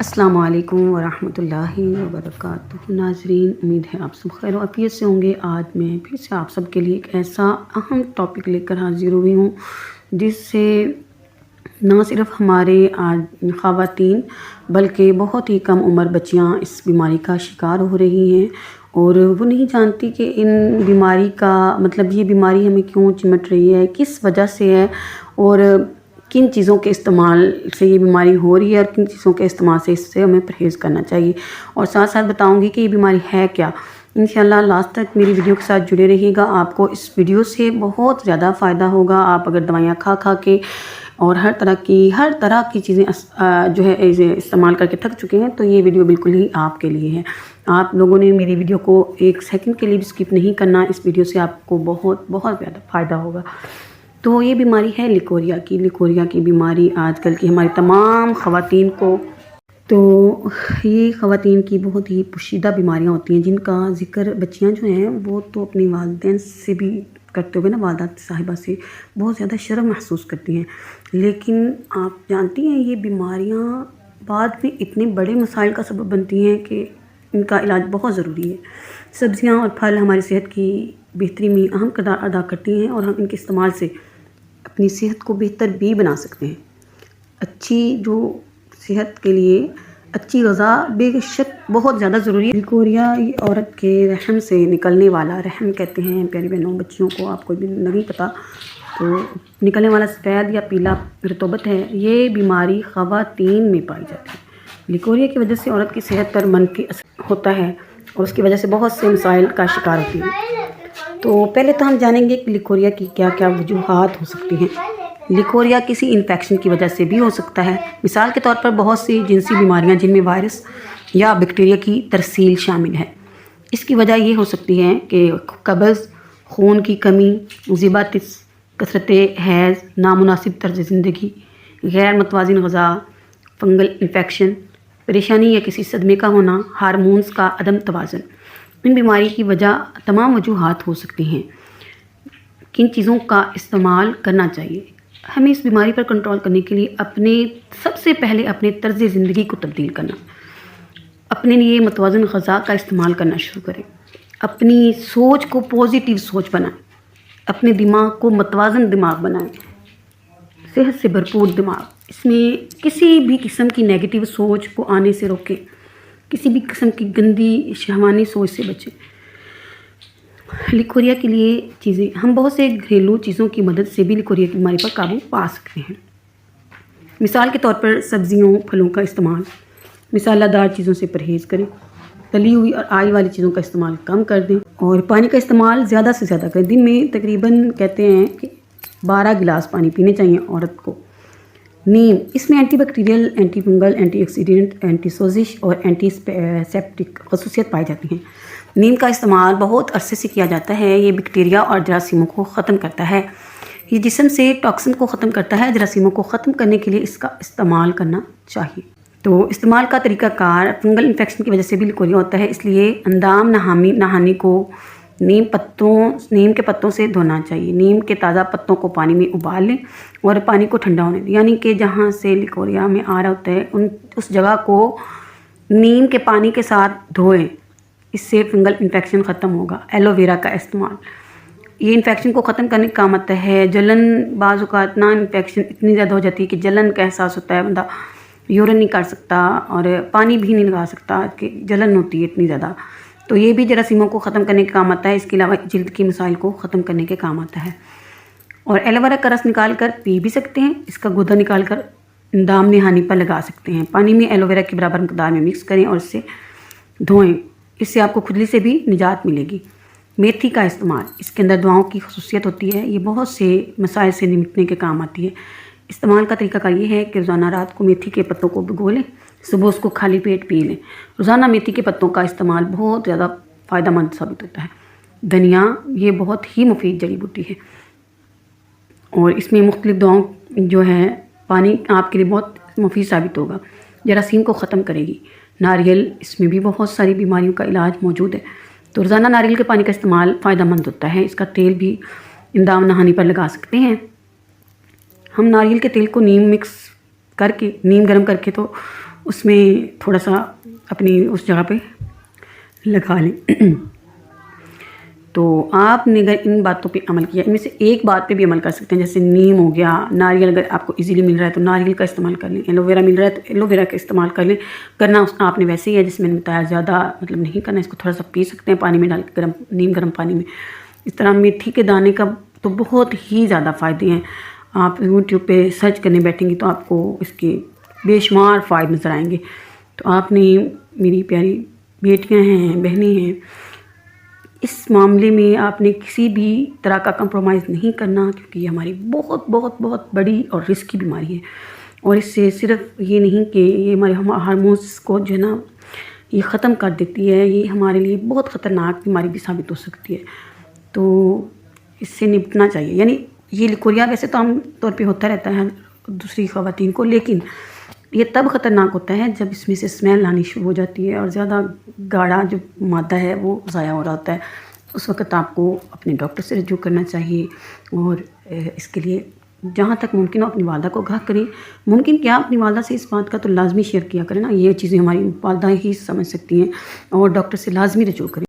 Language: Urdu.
السلام علیکم ورحمۃ اللہ وبرکاتہ۔ ناظرین، امید ہے آپ سب خیر و عافیت سے ہوں گے۔ آج میں پھر سے آپ سب کے لیے ایک ایسا اہم ٹاپک لے کر حاضر ہوئی ہوں جس سے نہ صرف ہمارے خواتین بلکہ بہت ہی کم عمر بچیاں اس بیماری کا شکار ہو رہی ہیں اور وہ نہیں جانتی کہ ان بیماری کا مطلب یہ بیماری ہمیں کیوں چمٹ رہی ہے، کس وجہ سے ہے اور کن چیزوں کے استعمال سے یہ بیماری ہو رہی ہے اور کن چیزوں کے استعمال سے اس سے ہمیں پرہیز کرنا چاہیے، اور ساتھ ساتھ بتاؤں گی کہ یہ بیماری ہے کیا۔ انشاءاللہ لاسٹ تک میری ویڈیو کے ساتھ جڑے رہیے گا، آپ کو اس ویڈیو سے بہت زیادہ فائدہ ہوگا۔ آپ اگر دوائیاں کھا کے اور ہر طرح کی چیزیں جو ہے استعمال کر کے تھک چکے ہیں تو یہ ویڈیو بالکل ہی آپ کے لیے ہے۔ آپ لوگوں نے میری ویڈیو کو ایک سیکنڈ کے لیے بھی اسکپ نہیں کرنا، اس ویڈیو سے آپ کو بہت زیادہ فائدہ ہوگا۔ تو یہ بیماری ہے لیکوریا کی بیماری آج کل کی ہماری تمام خواتین کو، تو یہ خواتین کی بہت ہی پوشیدہ بیماریاں ہوتی ہیں جن کا ذکر بچیاں جو ہیں وہ تو اپنی والدین سے بھی کرتے ہوئے والدہ صاحبہ سے بہت زیادہ شرم محسوس کرتی ہیں، لیکن آپ جانتی ہیں یہ بیماریاں بعد میں اتنے بڑے مسائل کا سبب بنتی ہیں کہ ان کا علاج بہت ضروری ہے۔ سبزیاں اور پھل ہماری صحت کی بہتری میں اہم کردار ادا کرتی ہیں اور ہم ان کے استعمال سے اپنی صحت کو بہتر بھی بنا سکتے ہیں۔ اچھی جو صحت کے لیے اچھی غذا بے شک بہت زیادہ ضروری ہے۔ لیکوریا یہ عورت کے رحم سے نکلنے والا، رحم کہتے ہیں پیاری بہنوں بچیوں کو، آپ کو بھی نہیں پتہ تو نکلنے والا سفید یا پیلا رطوبت ہے، یہ بیماری خواتین میں پائی جاتی ہے۔ لیکوریا کی وجہ سے عورت کی صحت پر منفی اثر ہوتا ہے اور اس کی وجہ سے بہت سے مسائل کا شکار ہوتی ہے۔ تو پہلے تو ہم جانیں گے کہ لیکوریا کی کیا وجوہات ہو سکتی ہیں۔ لیکوریا کسی انفیکشن کی وجہ سے بھی ہو سکتا ہے، مثال کے طور پر بہت سی جنسی بیماریاں جن میں وائرس یا بیکٹیریا کی ترسیل شامل ہے۔ اس کی وجہ یہ ہو سکتی ہے کہ قبض، خون کی کمی، ذیابیطس، کثرت حیض، نامناسب طرز زندگی، غیر متوازن غذا، فنگل انفیکشن، پریشانی یا کسی صدمے کا ہونا، ہارمونز کا عدم توازن۔ ان بیماری کی وجہ تمام وجوہات ہو سکتی ہیں۔ کن چیزوں کا استعمال کرنا چاہیے؟ ہمیں اس بیماری پر کنٹرول کرنے کے لیے سب سے پہلے اپنے طرز زندگی کو تبدیل کرنا، اپنے لیے متوازن غذا کا استعمال کرنا شروع کریں، اپنی سوچ کو پازیٹیو سوچ بنائیں، اپنے دماغ کو متوازن دماغ بنائیں، صحت سے بھرپور دماغ، اس میں کسی بھی قسم کی نیگیٹو سوچ کو آنے سے روکیں، کسی بھی قسم کی گندی شہوانی سوچ سے بچیں۔ لیکوریا کے لیے چیزیں، ہم بہت سے گھریلو چیزوں کی مدد سے بھی لیکوریا کی بیماری پر قابو پا سکتے ہیں۔ مثال کے طور پر سبزیوں پھلوں کا استعمال، مسالہ دار چیزوں سے پرہیز کریں، تلی ہوئی اور آئل والی چیزوں کا استعمال کم کر دیں اور پانی کا استعمال زیادہ سے زیادہ کریں۔ دن میں تقریباً کہتے ہیں کہ 12 گلاس پانی پینے چاہیے عورت کو۔ نیم، اس میں antibacterial, antifungal, antioxidant, anti سوزش اور اینٹی سیپٹک خصوصیت پائی جاتی ہیں۔ نیم کا استعمال بہت عرصے سے کیا جاتا ہے، یہ بیکٹیریا اور جراثیموں کو ختم کرتا ہے، یہ جسم سے ٹاکسن کو ختم کرتا ہے۔ جراثیموں کو ختم کرنے کے لیے اس کا استعمال کرنا چاہیے۔ تو استعمال کا طریقہ کار، فنگل انفیکشن کی وجہ سے بھی لیکوریا ہوتا ہے، اس لیے اندام نہانی کو نیم کے پتوں سے دھونا چاہیے۔ نیم کے تازہ پتوں کو پانی میں ابال لیں اور پانی کو ٹھنڈا ہونے دیں، یعنی کہ جہاں سے لیکوریا میں آ رہا ہوتا ہے اس جگہ کو نیم کے پانی کے ساتھ دھوئیں، اس سے فنگل انفیکشن ختم ہوگا۔ ایلو ویرا کا استعمال، یہ انفیکشن کو ختم کرنے کا کام آتا ہے۔ جلن، بعض اوقات انفیکشن اتنی زیادہ ہو جاتی ہے کہ جلن کا احساس ہوتا ہے، بندہ یورین نہیں کر سکتا اور پانی بھی نہیں لگا سکتا کہ جلن ہوتی ہے اتنی زیادہ، تو یہ بھی جراثیموں کو ختم کرنے کے کام آتا ہے۔ اس کے علاوہ جلد کی مسائل کو ختم کرنے کے کام آتا ہے۔ اور ایلو ویرا کا رس نکال کر پی بھی سکتے ہیں، اس کا گودا نکال کر اندام نہانی پر لگا سکتے ہیں۔ پانی میں ایلو ویرا کی برابر مقدار میں مکس کریں اور اس سے دھوئیں، اس سے آپ کو کھجلی سے بھی نجات ملے گی۔ میتھی کا استعمال، اس کے اندر دواؤں کی خصوصیت ہوتی ہے، یہ بہت سے مسائل سے نمٹنے کے کام آتی ہے۔ استعمال کا طریقہ کار یہ ہے کہ روزانہ رات کو میتھی کے پتوں کو بھگو لیں، صبح اس کو خالی پیٹ پی لیں۔ روزانہ میتھی کے پتوں کا استعمال بہت زیادہ فائدہ مند ثابت ہوتا ہے۔ دھنیا، یہ بہت ہی مفید جڑی بوٹی ہے اور اس میں مختلف دواؤں جو ہے، پانی آپ کے لیے بہت مفید ثابت ہوگا، جراثیم کو ختم کرے گی۔ ناریل، اس میں بھی بہت ساری بیماریوں کا علاج موجود ہے، تو روزانہ ناریل کے پانی کا استعمال فائدہ مند ہوتا ہے۔ اس کا تیل بھی اندام نہانی پر لگا سکتے ہیں۔ ہم ناریل کے تیل کو نیم گرم کر کے تو اس میں تھوڑا سا اپنی اس جگہ پہ لگا لیں۔ تو آپ نے اگر ان باتوں پہ عمل کیا، ان میں سے ایک بات پہ بھی عمل کر سکتے ہیں، جیسے نیم ہو گیا، ناریل اگر آپ کو ایزیلی مل رہا ہے تو ناریل کا استعمال کر لیں، ایلو ویرا مل رہا ہے تو ایلو ویرا کا استعمال کر لیں۔ کرنا اس آپ نے ویسے ہی ہے جس میں نے بتایا، زیادہ مطلب نہیں کرنا، اس کو تھوڑا سا پی سکتے ہیں پانی میں ڈال کے، گرم پانی میں۔ اس طرح میتھی کے دانے کا تو بہت ہی زیادہ فائدے ہیں، آپ یوٹیوب پہ سرچ کرنے بیٹھیں گی تو آپ کو اس کے بے شمار فائدے نظر آئیں گے۔ تو آپ نے، میری پیاری بیٹیاں ہیں، بہنیں ہیں، اس معاملے میں آپ نے کسی بھی طرح کا کمپرومائز نہیں کرنا، کیونکہ یہ ہماری بہت بہت بہت بڑی اور رسکی بیماری ہے، اور اس سے صرف یہ نہیں کہ یہ ہمارے ہارمونس کو جو ہے نا یہ ختم کر دیتی ہے، یہ ہمارے لیے بہت خطرناک بیماری بھی ثابت ہو سکتی ہے۔ تو اس سے نپٹنا چاہیے، یعنی یہ لیکوریا ویسے تو عام طور پہ ہوتا رہتا ہے دوسری خواتین کو، لیکن یہ تب خطرناک ہوتا ہے جب اس میں سے اسمیل آنی شروع ہو جاتی ہے اور زیادہ گاڑھا جو مادہ ہے وہ ضائع ہو رہا ہوتا ہے۔ اس وقت آپ کو اپنے ڈاکٹر سے رجوع کرنا چاہیے، اور اس کے لیے جہاں تک ممکن ہو اپنی والدہ کو آگاہ کریں۔ ممکن کیا اپنی والدہ سے اس بات کا تو لازمی شیئر کیا کریں نا، یہ چیزیں ہماری والدہ ہی سمجھ سکتی ہیں، اور ڈاکٹر سے لازمی رجوع کریں۔